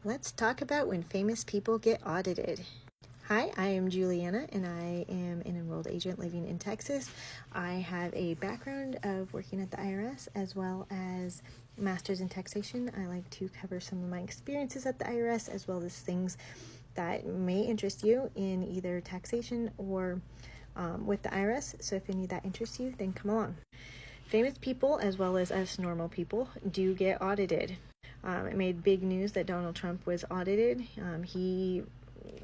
Let's talk about when famous people get audited. Hi, I am Juliana and I am an enrolled agent living in Texas. I have a background of working at the IRS as well as a master's in taxation. I like to cover some of my experiences at the IRS as well as things that may interest you in either taxation or with the IRS. So if any of that interests you, then come along. Famous people as well as us normal people do get audited. It made big news that Donald Trump was audited. He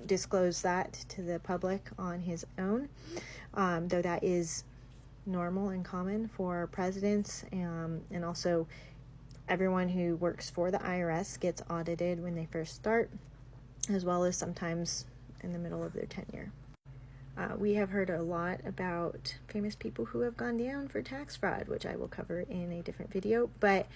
disclosed that to the public on his own, though that is normal and common for presidents, and also everyone who works for the IRS gets audited when they first start, as well as sometimes in the middle of their tenure. We have heard a lot about famous people who have gone down for tax fraud, which I will cover in a different video, but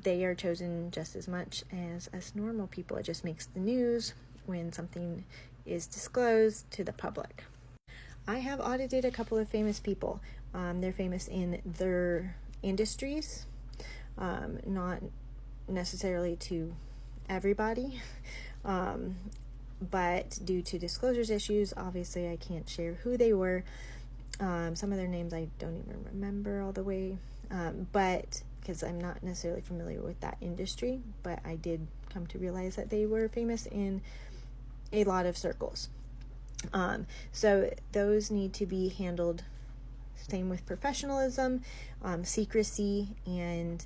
they are chosen just as much as us normal people. It just makes the news when something is disclosed to the public. I have audited a couple of famous people. They're famous in their industries, not necessarily to everybody, but due to disclosures issues, obviously I can't share who they were. Some of their names I don't even remember all the way, but because I'm not necessarily familiar with that industry, but I did come to realize that they were famous in a lot of circles. So those need to be handled. Same with professionalism, secrecy, and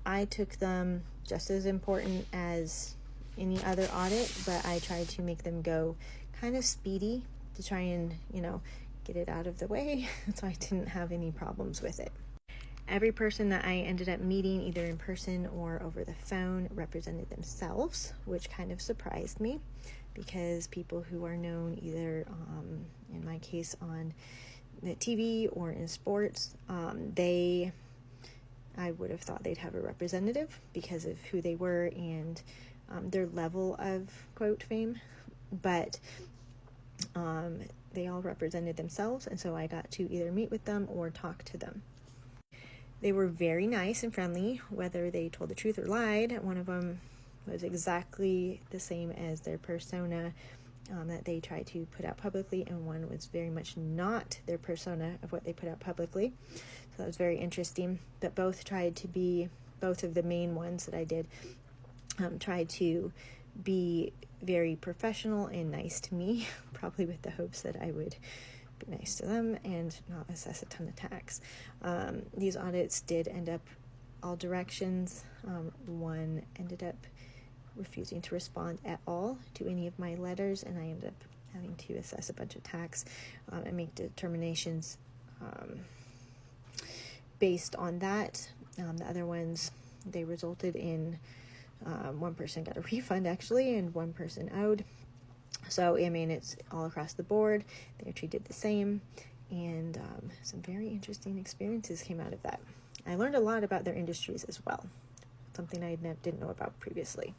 I took them just as important as any other audit, but I tried to make them go kind of speedy to try and, get it out of the way so I didn't have any problems with it. Every person that I ended up meeting, either in person or over the phone, represented themselves, which kind of surprised me because people who are known either, in my case, on the TV or in sports, I would have thought they'd have a representative because of who they were and their level of, quote, fame, but they all represented themselves, and so I got to either meet with them or talk to them. They were very nice and friendly, whether they told the truth or lied. One of them was exactly the same as their persona that they tried to put out publicly, and one was very much not their persona of what they put out publicly. So that was very interesting. But both of the main ones that I did, tried to be very professional and nice to me, probably with the hopes that I would be nice to them and not assess a ton of tax. These audits did end up all directions. One ended up refusing to respond at all to any of my letters, and I ended up having to assess a bunch of tax and make determinations based on that. The other ones, they resulted in one person got a refund actually, and one person owed. So, it's all across the board. They're treated the same, and some very interesting experiences came out of that. I learned a lot about their industries as well, something I didn't know about previously.